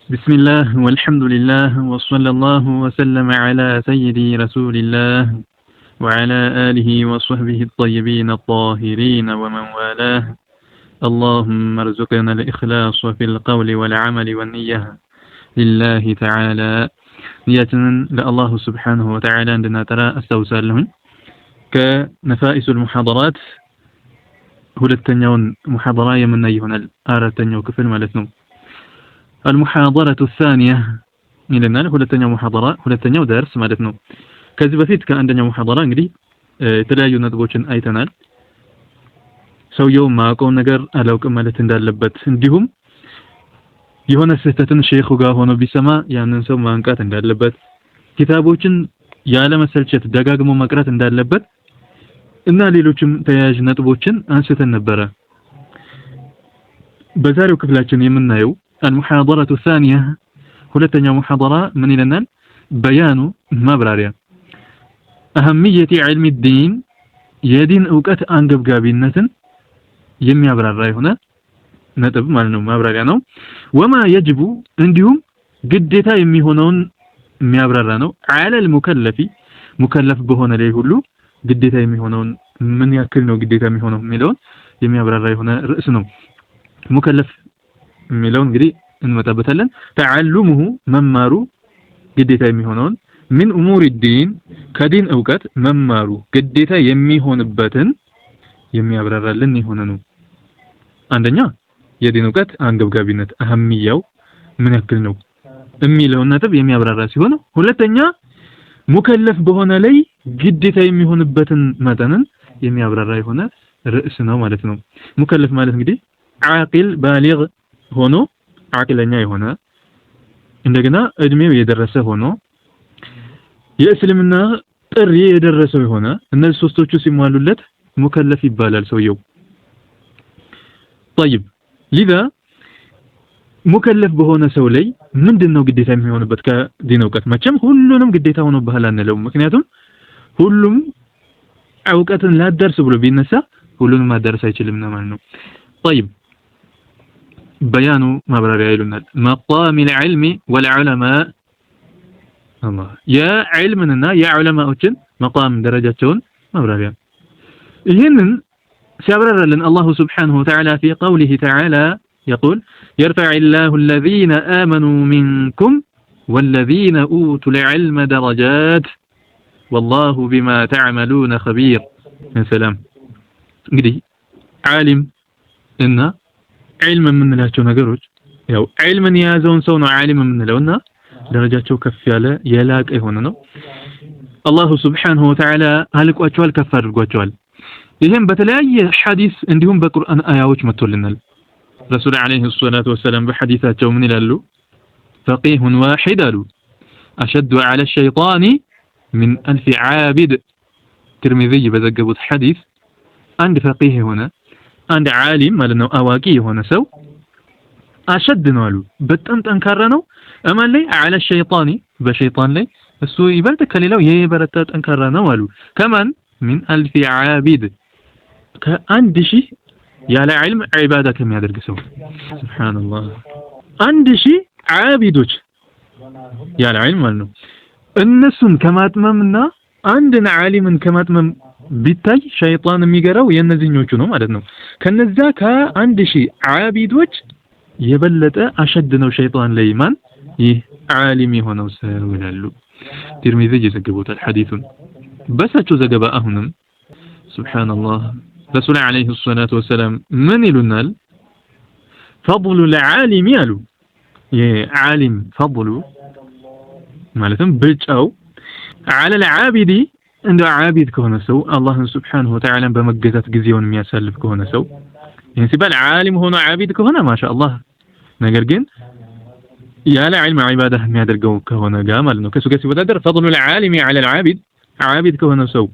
بسم الله والحمد لله وصلى الله وسلم على سيدي رسول الله وعلى آله وصحبه الطيبين الطاهرين ومن والاه اللهم ارزقنا الإخلاص في القول والعمل والنية لله تعالى نيتنا لله سبحانه وتعالى عندنا ترى استوسال لهم كنفائس المحاضرات ሁለተኛውን ሙሐደራ የምናይ ይሆናል አራተኛው ክፍል ማለት ነው المحاضرة الثانية ይለናል ሁለተኛው ሙሐደራ ሁለተኛው ደርስ ማለት ነው ከዚህ በፊት ከአንደኛው ሙሐደራ እንግዲህ የተለያዩ ነጥቦችን አይተናል ሰውየው ማቆም ነገር አላውቅም ማለት እንዳለበት እንዲሁም የሆነ ስህተትን ሼኹ ጋር ሆኖ ቢሰማ ያንን ሰው ማንቃት እንዳለበት ኪታቦችን ያለ መሰልቸት ደጋግሞ መቅራት እንዳለበት እና ሌሎችም ተያያዥ ነጥቦችን አንስተን ነበር በዛሬው ክፍላችን የምናየው المحاضرة الثانية ሁለተኛው ሙሐደራ ምን ይለናል በያኑ ማብራሪያ أهمية علم الدين የዲን ዕውቀት አንገብጋቢነትን የሚያብራራ ይሆናል ነጥብ ማለት ነው ማብራሪያ ነው وما يجب እንዲሁም ግዴታ የሚሆነውን የሚያብራራ ነው على المكلف مكلف በሆነ ላይ ሁሉ ግዴታ የሚሆነውን ምን ያክል ነው ግዴታ የሚሆነው የሚለውን የሚያብራራ የሆነ ርዕስ ነው ሙከለፍ የሚለውን እንግዲህ እንመጣበታለን ተዓልሙሁ መማሩ ግዴታ የሚሆነውን ምን ኡሙር الدين ከዲን ዕውቀት መማሩ ግዴታ የሚሆንበትን የሚያብራራልን የሆነ ነው አንደኛ የዲን ዕውቀት አንገብጋቢነት አህሚያው ምን ያክል ነው የሚለውን ነጥብ የሚያብራራ ሲሆን ሁለተኛ ሙከለፍ በሆነ ላይ ግዴታ የሚሆንበትን መጠንን የሚያብራራ የሆነ ርዕስ ነው ማለት ነው ሙከለፍ ማለት እንግዲህ አቂል ባሊግ ሆኖ አቂለኛ የሆነ እንደገና እድሜው የደረሰ ሆኖ የእስልምና ጥሪ የደረሰው የሆነ እነዚህ ሶስቶቹ ሲሟሉለት ሙከለፍ ይባላል ሰውየው طيب لذا ሙከለፍ በሆነ ሰው ላይ ምንድነው ግዴታ የሚሆንበት ከዲን ዕውቀት መቼም ሁሉንም ግዴታ ሆኖ ባህል አንለው ምክንያቱም ሁሉም ዕውቀትን ላደርስ ብሎ ቢነሳ ሁሉንም ማደረስ አይችልም ማለት ነው طيب بيان ማብራሪያ ይሉናል مقام العلم والعلماء الله يا علمنا يا علماءዎችን مقام ደረጃቸውን ማብራሪያ ይሄንን ሲያብራራልን الله سبحانه وتعالى في قوله تعالى يقول يرفع الله الذين آمنوا منكم والذين أوتوا العلم درجات والله بما تعملون خبير يا سلام እንግዲህ ዓሊም እና علم የምንላቸው ነገሮች ያው علምን የያዘውን ሰው ነው ዓሊም የምንለውና ደረጃቸው ከፍ ያለ የላቀ የሆነ ነው አላሁ Subhanahu Wa Ta'ala አልቋቸዋል ከፍ አድርጓቸዋል ይሄን በተለያየ ሐዲስ እንዲሁም በቁርአን አያዎች መጥቶልናል رسول عليه الصلاة والسلام بحديثاته من يلالو فقيه واحد أشد على الشيطان من 1000 عابد ترمذي بذقبت حديث عند فقيه هنا عند عالم مالنا أواقي هنا سو أشد نوالو بتنت أنكرنو أما لي على الشيطان بشيطان لي السوء يبلتك ليلو يبرتات أنكرنو والو كمان من 1000 عابد كأند شيء ያለ علم عبادة የሚያደርግ ሰው ሱብሃንአላህ አንድ ሺህ ዓቢዶች ያለ علم ማለት ነው እነሱን ከማጥመምና አንድን ዓሊምን ከማጥመም ቢታይ ሸይጣን የሚገራው የነዚህኞቹ ነው ማለት ነው ከነዛ ከአንድ ሺህ ዓቢዶች የበለጠ አሸድ ነው ሸይጣን ላይ ማን ይህ ዓሊም የሆነው ሰው ይላሉ ትርሚዚ የዘገበው ሐዲሱን በሳቸው ዘገባ አሁንም ሱብሃንአላህ رسول عليه الصلاة والسلام من يلونال فضل العالم يالو يا عالم فضل مالتهم بجاو على العابد عند عابد كهنا سو الله سبحانه وتعالى بمجزات جزيون مياسلف كهنا سو يعني سبال عالم هنا عابد كهنا ما شاء الله نجرجين يا لا علم عباده ميادرجو كهنا جامل إنه كسو بدر فضل العالم على العابد عابد كهنا سو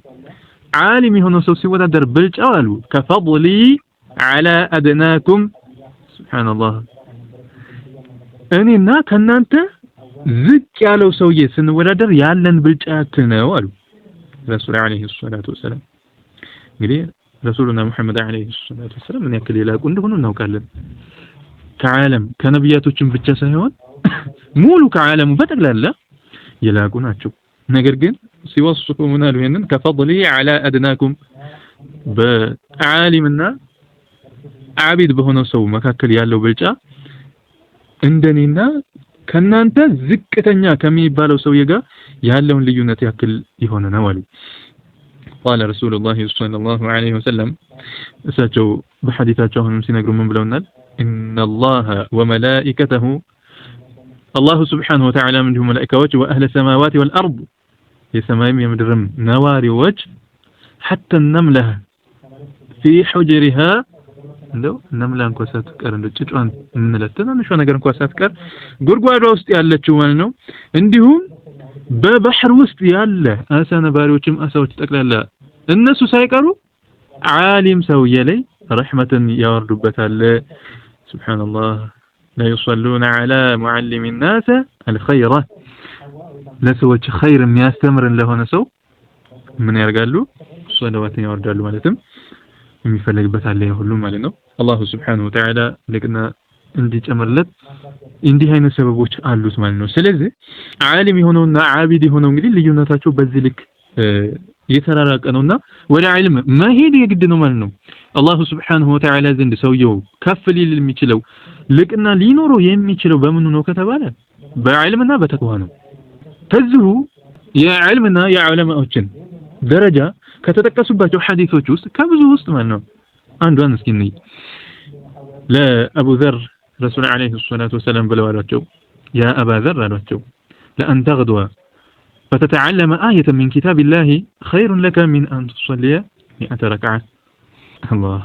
عالم هنا سوسي ودا دربلج قالو كفضلي على ادناكم سبحان الله انينا كنانت ዝቅ ያለው ሰውዬ ስንወዳደር ያለን ብልጫት ነው አሉ ረሱል አለይሂ ሰላቱ ወሰለም እንግዲህ ረሱሉና መሐመድ አለይሂ ሰላቱ ወሰለም ምን ያክል ይላቁ እንደሆነ እናውቃለን ከዓለም ከነብያቶችም ብቻ ሳይሆን ሙሉ ከዓለሙ በጠቅላላ የላቁ ናቸው። ነገር ግን ሲወስፉ ምን አሉ? ይሄንን ከፈضሊ على ادناكم በዓሊምና ዓቢድ በሆነው ሰው መካከል ያለው ብልጫ እንደኔና ከናንተ ዝቅተኛ ከሚባለው ሰውዬ ጋር ያለውን ልዩነት ያክል የሆነ ነው አሉ። قال رسول الله صلى الله عليه وسلم እሳቸው በሐዲታቸው ሆነም ሲነግሩ ምን ብለውናል? ان الله وملائكته الله سبحانه وتعالى من ملائكته واهل السماوات والارض የሰማይም የምድርም ነዋሪዎች حتى النمله في حجرها እንደው ነምላ እንኳን ሳትቀር እንደው ጭጫን እንለተና ምንሽ ነገር እንኳን ሳትቀር ጉርጓዷ ውስጥ ያለችው ማለት ነው። እንዲሁም በባህር ውስጥ ያለ አሳ ነባሪዎችም አሳዎች ጠቅላላ እነሱ ሳይቀሩ ዓሊም ሰውዬ ላይ ረህመትን ያወርዱበታል። ሱብሃንአላህ لا يصلون على معلم الناس الخير ለሰዎች ኸይር የሚያስተምርን ለሆነ ሰው ምን ያርጋሉ? ሶላዋትን ያወርዳሉ ማለትም የሚፈልግበት አለ ሁሉ ማለት ነው። አላሁ ሱብሓነሁ ወተዓላ ለቅና እንዲጨምርለት እንዲህ አይነት ሰበቦች አሉት ማለት ነው። ስለዚህ ዓሊም የሆነውና ዓቢድ የሆነው እንግዲህ ልዩነታቸው በዚህ ልክ የተራራቀ ነውና ወደ ዓልም መሄድ የግድ ነው ማለት ነው። አላሁ ሱብሓነሁ ወተዓላ ዘንድ ሰውየው ከፍ ሊል የሚችለው ልቅና ሊኖረው የሚችለው በምን ነው ከተባለ በዓልምና በተቅዋ ነው። ከዚሁ የዓልምና የዑለማዎችን ደረጃ ከተጠቀሱባቸው ሐዲሶች ውስጥ ከብዙ ውስጥ ማለት ነው አንዱን እስኪ እንይ። ለአቡ ዘር ረሱል አለይሂ ሰላቱ ወሰለም ብለው አሏቸው ያ አባ ዘር አሏቸው ለአን ተግድወ فتتعلم آية من كتاب الله خير لك من أن تصلي 100 ركعة الله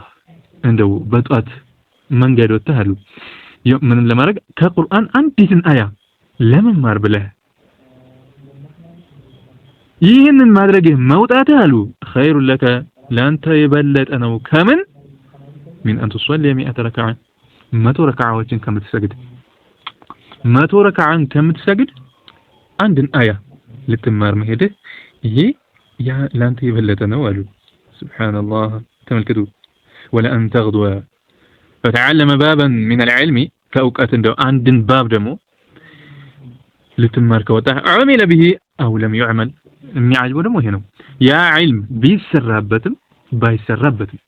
እንደው በጧት መንገድ ወጣሉ ምን ለማድረግ ከቁርአን አንዲትን አያ ለመማር ብለህ ይህንን ማድረግ መውጣት አሉ خير لك ላንተ የበለጠ ነው ከምን من أن تصلي 100 ركعة 100 ረካዓዎችን ከምትሰግድ 100 ረካዓን ከምትሰግድ አንድን አያ ልትማር መሄድ ይሄ ያ ላንተ የበለጠ ነው አሉ። ሱብሃንአላህ ተመልከቱ። ወለአን ተግድወ فتعلم بابا من العلم ከእውቀት እንደው አንድን ባብ ደግሞ ልትማር ከወጣ عمل به أو لم يعمل የሚያጅበው ደግሞ ይሄ ነው። ያ ዒልም ቢሰራበትም ባይሰራበትም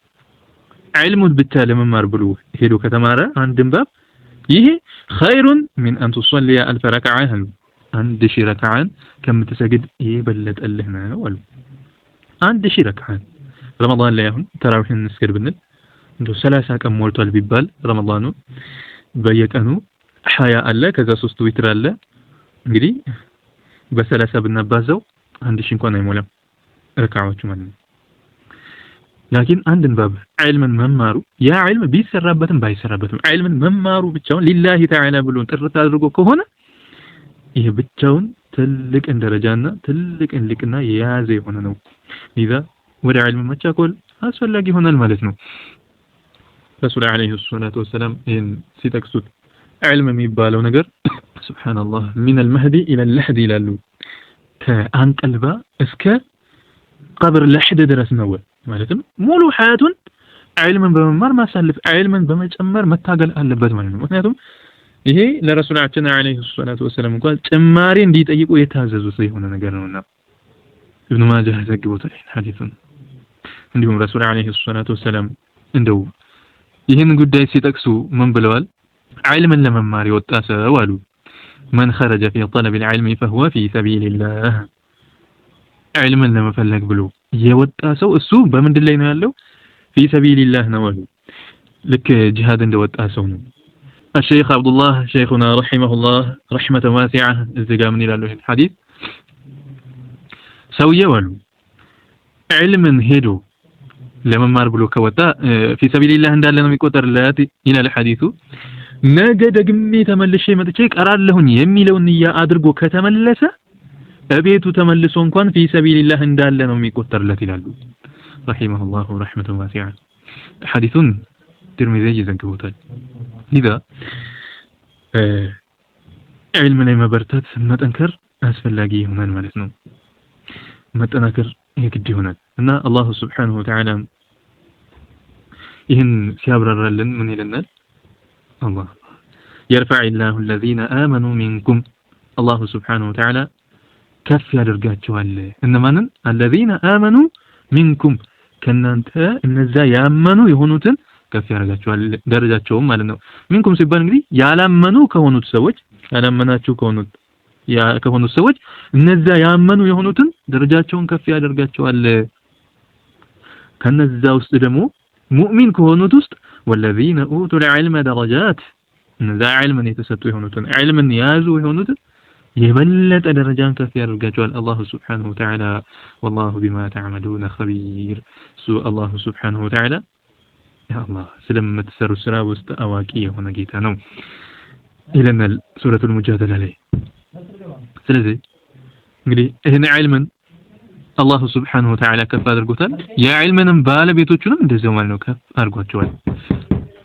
ዒልሙን ብቻ ለመማር ብሎ ሄዶ ከተማረ አንድን ባብ ይሄ خير من أن تصلي 1000 ركعة 1000 ረካዓን ከምትሰግድ የበለጠልህ ነው አሉ። 1000 ረካዓን ረመዳን ላይ አሁን ተራዊህን እንስገድ ብንል እንደው 30 ቀን ሞልቷል ቢባል ረመዳኑ በየቀኑ 20 አለ ከዛ 3 ዊትር አለ እንግዲህ በ30 ብናባዛው 1000 እንኳን አይሞላም ረካዓዎቹ ማለት ነው። ላኪን አንድን ባብ ዒልምን መማሩ ያ ዒልም ቢሰራበትም ባይሰራበትም ዒልምን መማሩ ብቻውን ሊላሂ ተዓላ ብሎ ጥርት አድርጎ ከሆነ ይሄ ብቻውን ትልቅ ደረጃና ትልቅ ልቅና የያዘ የሆነ ነው። لذا ወደ ዒልም መቻኮል አስፈላጊ ይሆናል ማለት ነው። ረሱል አለይሂ ሰላቱ ወሰለም ይሄን ሲጠቅሱት ዒልም የሚባለው ነገር ሱብሃንአላህ من المهدي الى اللحد ይላሉ። ከአንቀልባ እስከ ቀብር ለሕድ ድረስ ነው ማለትም ሙሉ ሐያቱን ዒልምን በመማር ማሳለፍ ዒልምን በመጨመር መታገል አለበት ማለት ነው። ምክንያቱም ይሄ ለረሱላችን አለይሂ ሰላቱ ወሰለም እንኳን ጭማሪ እንዲጠይቁ የታዘዙት የሆነ ነገር ነውና ኢብኑ ማጃህ ዘግቦታል ሐዲሱን። እንዲሁም ረሱል አለይሂ ሰላቱ ወሰለም እንደው ይህን ጉዳይ ሲጠቅሱ ምን ብለዋል? ዒልምን ለመማር የወጣ ሰው አሉ من خرج في طلب العلم فهو في سبيل الله ዒልምን ለመፈለግ ብሎ የወጣ ሰው እሱ በምንድን ላይ ነው ያለው? في سبيل الله ነው አሉ። ልክ ጂሃድ እንደወጣ ሰው ነው። الشيخ عبد الله شيخنا رحمه الله رحمة واسعة الزجاج من إلى الحديث سوية ولو علم هدو لما مار بلوك وتا في سبيل الله عند الله ميقدر لاتي إلى الحديث نجد جمي تملشي متشيك أراد لهن يمي لو نيا أدرجو كتملسه أبيتو تملسون كان في سبيل الله عند الله ميقدر لاتي لالو رحمه الله رحمة واسعة حديث ترمذي زنكوتال لذا علم ላይ መበርታት መጠንከር አስፈላጊ ይሆናል ማለት ነው። መጠናከር የግድ ይሆናል እና አላህ Subhanahu Wa Ta'ala ይህን ሲያብራራልን ምን ይለናል? አላህ يرفع الله الذين آمنوا منكم الله سبحانه وتعالى كف ያደርጋቸዋል እነማንን الذين آمنوا منكم ከናንተ እነዛ ያመኑ የሆኑትን ከፍ ያደርጋቸዋል ደረጃቸውም ማለት ነው منكم ሲባል እንግዲህ ያላመኑ ከሆኑት ሰዎች ያላመናችሁ ከሆኑት ሰዎች እነዛ ያመኑ የሆኑትን ደረጃቸውን ከፍ ያደርጋቸዋል ከነዛ ውስጥ ደግሞ ሙእሚን ከሆኑት ውስጥ والذين اوتوا العلم درجات እነዛ ዒልምን የተሰጡ የሆኑትን ዒልምን ያዙ የሆኑትን የበለጠ ደረጃን ከፍ ያደርጋቸዋል አላህ Subhanahu Wa Ta'ala والله بما تعملون خبير الله Subhanahu Wa Ta'ala ያ አላህ ስለምትሰሩ ስራ ውስጥ አዋቂ የሆነ ጌታ ነው ይለናል ሱረቱል ሙጃደላ ላይ ስለዚህ እንግዲህ ይሄን ዒልምን አላህ Subhanahu Wa Ta'ala ከፍ አድርጎታል የዒልምንም ባለቤቶቹንም እንደዚያው ማለት ነው ከፍ አድርጓቸዋል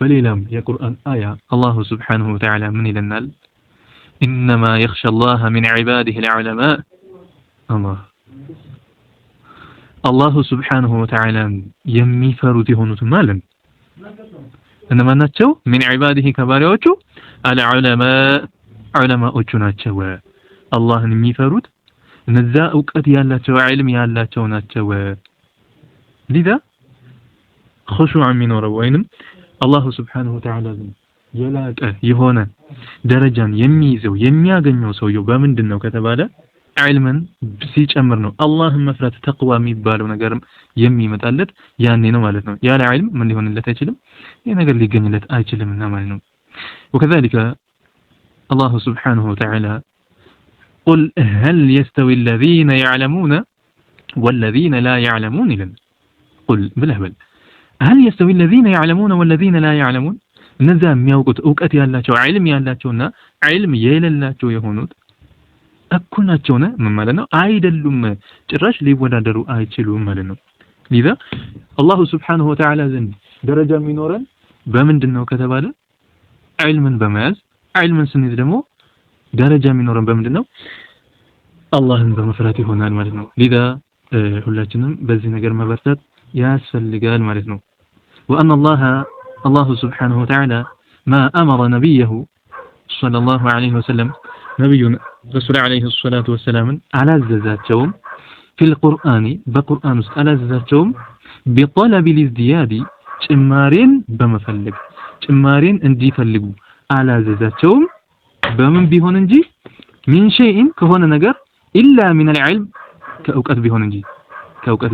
በሌላም የቁርአን አያ አላህ Subhanahu Wa Ta'ala ምን ይለናል إنما يخشى الله من عباده العلماء الله سبحانه وتعالى يميفروت يهونوت مالن إنما ناتشو من عباده كباريوچو علماء ناتشو الله يميفروت نزا أوقات يالاتشو علم يالاتشو ناتشو لذا خشوع من وروينم الله سبحانه وتعالى የላቀ የሆነ ደረጃን የሚይዘው የሚያገኘው ሰውየው በምንድነው ከተባለ ዒልምን ሲጨምር ነው አላህን መፍራት ተቅዋ የሚባለው ነገርም የሚመጣለት ያኔ ነው ማለት ነው ያለ ዒልም ምን ሊሆንለት አይችልም ይሄ ነገር ሊገኝለት አይችልምና ማለት ነው وكذلك الله سبحانه وتعالى قل هل يستوي الذين يعلمون والذين لا يعلمون قل بلهبل هل يستوي الذين يعلمون والذين لا يعلمون እነዛ የሚያውቁት ዕውቀት ያላቸው ዒልም ያላቸውና ዒልም የሌላቸው የሆኑት እኩል ናቸው ነው ምን ማለት ነው አይደሉም ጭራሽ ሊወዳደሩ አይችሉም ማለት ነው لذا الله سبحانه وتعالى ዘንድ ደረጃ የሚኖረን በምንድነው ከተባለ ዒልምን በመያዝ ዒልምን ስንይዝ ደግሞ ደረጃ የሚኖረን በምንድነው አላህን በመፍራት ይሆናል ማለት ነው لذا ሁላችንም በዚህ ነገር መበርታት ያስፈልጋል ማለት ነው وأن الله سبحانه وتعالى ما أمر نبيه صلى الله عليه وسلم نبينا رسول عليه الصلاة والسلام على زاتهم في القرآن بقرآن على زاتهم بطلب الازدياد جمارين بمفلق جمارين اندي فلقوا على زاتهم بمن بيهون انجي من شيء كهون نجر إلا من العلم كأوقات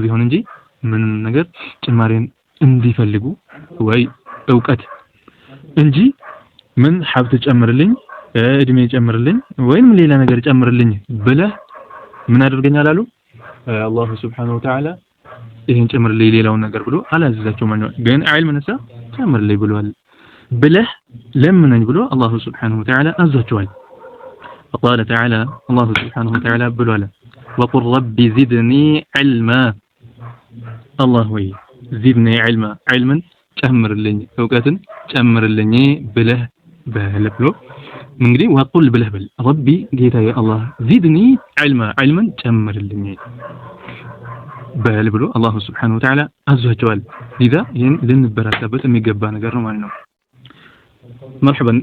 بيهون انجي من نجر جمارين اندي فلقوا وي ዕውቀት እንጂ ምን ሀብት ጨምርልኝ እድሜ ጨምርልኝ ወይም ሌላ ነገር ጨምርልኝ ብለህ ምን አድርገኛል አሉ አላህ Subhanahu Wa Ta'ala ይሄን ጨምርልኝ ሌላውን ነገር ብሎ አላዘዛቸው ማለት ነው ግን ዒልምንሳ ጨምርልኝ ብሏል ብለህ ለምነኝ ብሎ አላህ Subhanahu Wa Ta'ala አዛቸዋል وقال تعالى الله سبحانه وتعالى ብሏል وقل رب زدني علما الله ወይ زدني علما علما ጨምርልኝ ዕውቀትን ጨምርልኝ ብለህ ብሎ እንግዲህ ወቁል ብለህ በል ረቢ ጌታዬ አላህ زدني علما ጨምርልኝ በል ብሎ አላህ Subhanahu Wa Ta'ala አዟቸዋል لذا ይሄን ልንበራታበት የሚገባ ነገር ነው ማለት ነው مرحبا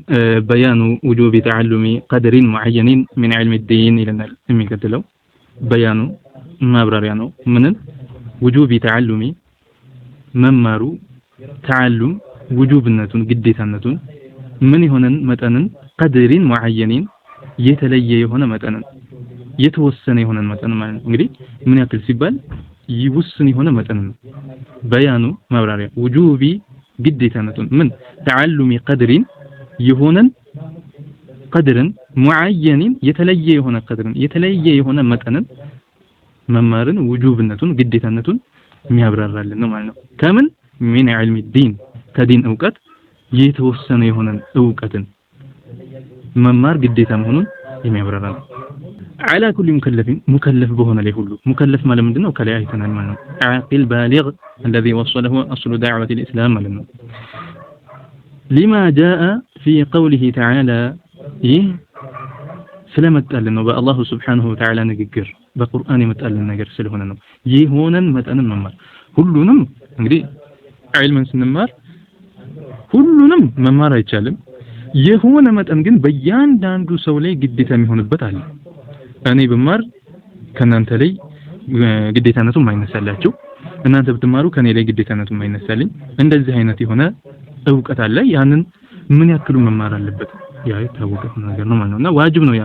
بيان وجوب تعلم قدر معين من علم الدين لنا የሚከተለው بيان ማብራሪያ ነው ምን وجوب تعلم መማሩ تعلم وجوبነቱን ግዴታነቱን ምን ይሆነን መጠንን قدرين معينين የተለየ የሆነ መጠንን የተወሰነ የሆነ መጠን ማለት ነው እንግዲህ ምን ያክል ሲባል ይወስን የሆነ መጠን ነው በያኑ ማብራሪያ وجوب ግዴታነቱን ምን تعلم قدرين የሆነን قدرን معينين የተለየ የሆነ قدرን የተለየ የሆነ መጠንን መማርን وجوبነቱን ግዴታነቱን የሚያብራራልን ነው ማለት ነው ከምን من علم الدين كدين أوقات يتوسن يهونن أوقاتن ممار قديتا مهونن يميبرران على كل مكلف بهنا له كله مكلف ما لمدنا وكلا آيتنا المعنى عاقل بالغ الذي وصله أصل دعوة الإسلام لنا لما جاء في قوله تعالى سلامة لنا الله سبحانه وتعالى نجر بقرآن متألن نجر سلهنا يهونن متألن ممار كلهم እንግዲህ ዒልምን ስንማር ሁሉንም መማር አይቻልም የሆነ መጠን ግን በእያንዳንዱ ሰው ላይ ግዴታ የሚሆንበት አለ። እኔ ብማር ከናንተ ላይ ግዴታነቱ የማይነሳላችሁ፣ እናንተ ብትማሩ ከኔ ላይ ግዴታነቱ የማይነሳልኝ፣ እንደዚህ አይነት የሆነ ዕውቀት አለ። ያንን ምን ያክሉ መማር አለበት? ያ የታወቀ ነገር ነው ማለት ነውና ዋጅብ ነው ያ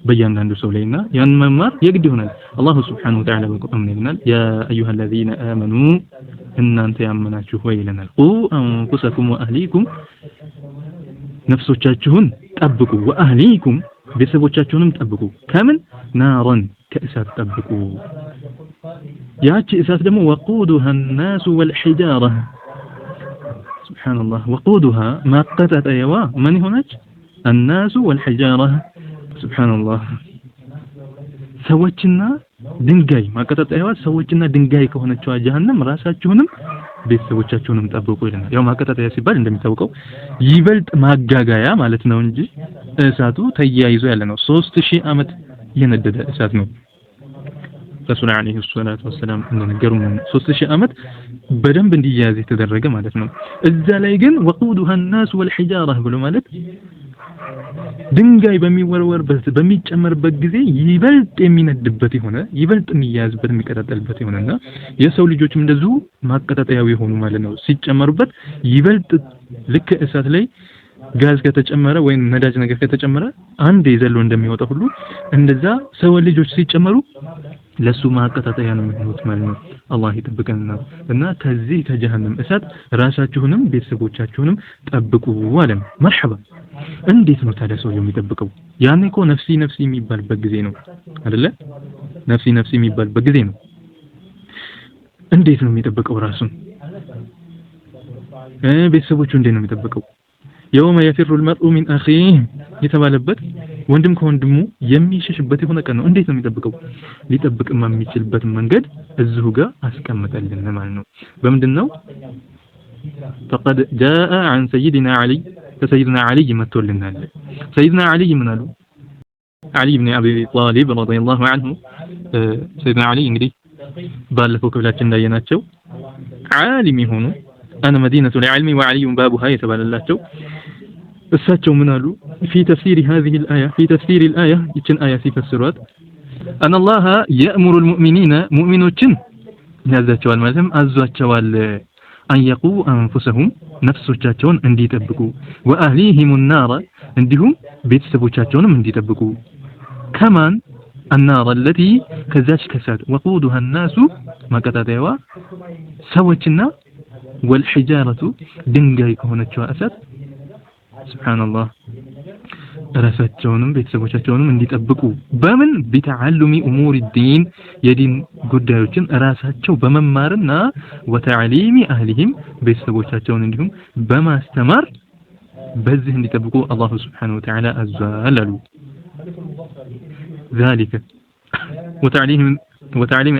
በእያንዳንዱ ሰው ላይና ያን መማር የግድ ይሆናል። አላሁ ሱብሓነሁ ወተዓላ በቁርአን ይለናል ያ አዩሃ الذين آمنوا እናንተ ያመናችሁ ሆይ ይለናል ቁ አንፉሰኩም ወአህሊኩም ነፍሶቻችሁን ጠብቁ፣ ወአህሊኩም ቤተሰቦቻችሁንም ጠብቁ። ከምን ናረን ከእሳት ጠብቁ። ያቺ እሳት ደግሞ ወቁዱሃ الناس والحجارة ሱብሓነላህ ወቁዱሃ ማቀጣጠያዋ ምን ሆነች? الناس والحجارة ሱብሓነላህ ሰዎችና ድንጋይ ማቀጣጠያዋ ሰዎችና ድንጋይ ከሆነችው ጀሃነም ራሳችሁንም ቤተሰቦቻችሁንም ጠብቁ ይለናል። ያው ማቀጣጠያ ሲባል እንደሚታወቀው ይበልጥ ማጋጋያ ማለት ነው እንጂ እሳቱ ተያይዞ ያለ ነው። 3000 ዓመት የነደደ እሳት ነው። ረሱል አለይሂ ሰላቱ ወሰለም እንደነገሩን 3000 ዓመት በደንብ እንዲያያዝ የተደረገ ማለት ነው። እዛ ላይ ግን ወቁዱሃ الناس والحجارة ብሎ ማለት ድንጋይ በሚወርወርበት በሚጨመርበት ጊዜ ይበልጥ የሚነድበት የሆነ ይበልጥ የሚያያዝበት የሚቀጣጠልበት የሆነና የሰው ልጆችም እንደዚሁ ማቀጣጠያው የሆኑ ማለት ነው ሲጨመሩበት ይበልጥ ልክ እሳት ላይ ጋዝ ከተጨመረ ወይም ነዳጅ ነገር ከተጨመረ አንድ ይዘለው እንደሚወጣ ሁሉ እንደዛ ሰው ልጆች ሲጨመሩ ለሱ ማቀጣጠያ ነው የሚሆኑት ማለት ነው። አላህ ይጠብቀንና እና ከዚህ ከጀሃነም እሳት ራሳችሁንም ቤተሰቦቻችሁንም ጠብቁ አለን። መርሐባ። እንዴት ነው ታዲያ ሰው የሚጠብቀው? ያኔ እኮ ነፍሲ ነፍሲ የሚባልበት ጊዜ ነው አይደለ? ነፍሲ ነፍሲ የሚባልበት ጊዜ ነው። እንዴት ነው የሚጠብቀው ራሱን? ቤተሰቦቹ እንዴት ነው የሚጠብቀው? የውመ የፊሩ المرء من اخيه የተባለበት ወንድም ከወንድሙ የሚሸሽበት የሆነ ቀን ነው። እንዴት ነው የሚጠብቀው? ሊጠብቅማ የሚችልበት መንገድ እዚሁ ጋር አስቀምጠልን ማለት ነው። በምንድነው? فقد جاء عن سيدنا علي فسيدنا علي መጥቶልናል። سيدنا علي ምን አሉ? علي بن ابي طالب رضي الله عنه سيدنا علي እንግዲህ ባለፈው ክፍላችን እንዳየናቸው ዓሊም የሆኑ أنا مدينة العلم وعلي بابها የተባለላቸው እሳቸው ምን አሉ? في تفسير هذه الآية في تفسير الآية ይችን አያ ሲፈስሯት أن الله يأمر المؤمنين ሙእሚኖችን ያዛቸዋል ማለትም አዟቸዋል أن يقوا أنفسهم ነፍሶቻቸውን እንዲጠብቁ وأهليهم النار እንዲሁም ቤተሰቦቻቸውንም እንዲጠብቁ كمان النار التي ከዛች ከሳት وقودها الناس ማቀጣጠያዋ ሰዎችና والحجارة ድንጋይ ከሆነችው እሳት ሱብሃንአላህ ራሳቸውንም ቤተሰቦቻቸውንም እንዲጠብቁ በምን بتعلم امور الدين የዲን ጉዳዮችን ራሳቸው በመማርና وتعليم اهلهم ቤተሰቦቻቸውን እንዲሁም በማስተማር በዚህ እንዲጠብቁ አላህ ሱብሃነሁ ወተዓላ አዘዘ ذلك وتعليم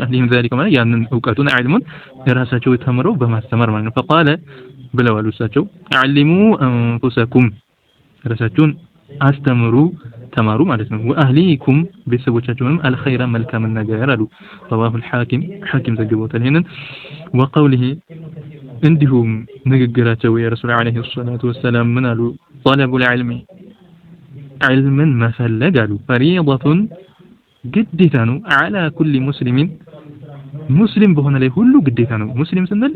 اهلهم ذلك ማለት ያንን ዕውቀቱን علمون ራሳቸው ተምረው በማስተማር ማለት ነው። فقال ብለዋል እሳቸው علموا انفسكم ራሳችሁን አስተምሩ ተማሩ ማለት ነው። واهليكم ቤተሰቦቻችሁንም الخير መልካም ነገር አሉ። رواه الحاكم حاكم ዘግቦታል ይሄንን وقوله እንዲሁም ንግግራቸው የረሱል አለይሂ ሰላቱ ወሰለም ምን አሉ? طلب العلم علما መፈለግ አሉ فريضة ግዴታ ነው على كل مسلم ሙስሊም በሆነ ላይ ሁሉ ግዴታ ነው። ሙስሊም ስንል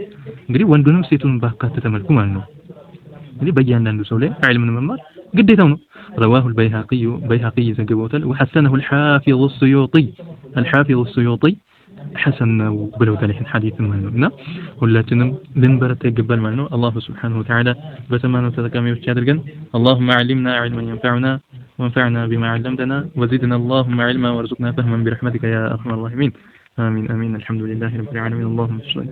እንግዲህ ወንዱንም ሴቱንም ባካተተ መልኩ ማለት ነው። እንግዲህ በእያንዳንዱ ሰው ላይ ዒልምን መማር ግዴታው ነው። رواه البيهقي ዘግቦታል وحسنه الحافظ السيوطي حسن ብለውታል ይሄን ሐዲስ ማለት ነውና ሁላችንም ልንበረታ ይገባል ማለት ነው። አላህ Subhanahu Wa Ta'ala በሰማነው ተጠቃሚዎች ያድርገን። اللهم علمنا علما ينفعنا وانفعنا بما علمتنا وزدنا اللهم علما وارزقنا فهما برحمتك يا ارحم الراحمين. آمين آمين. الحمد لله رب العالمين. اللهم صل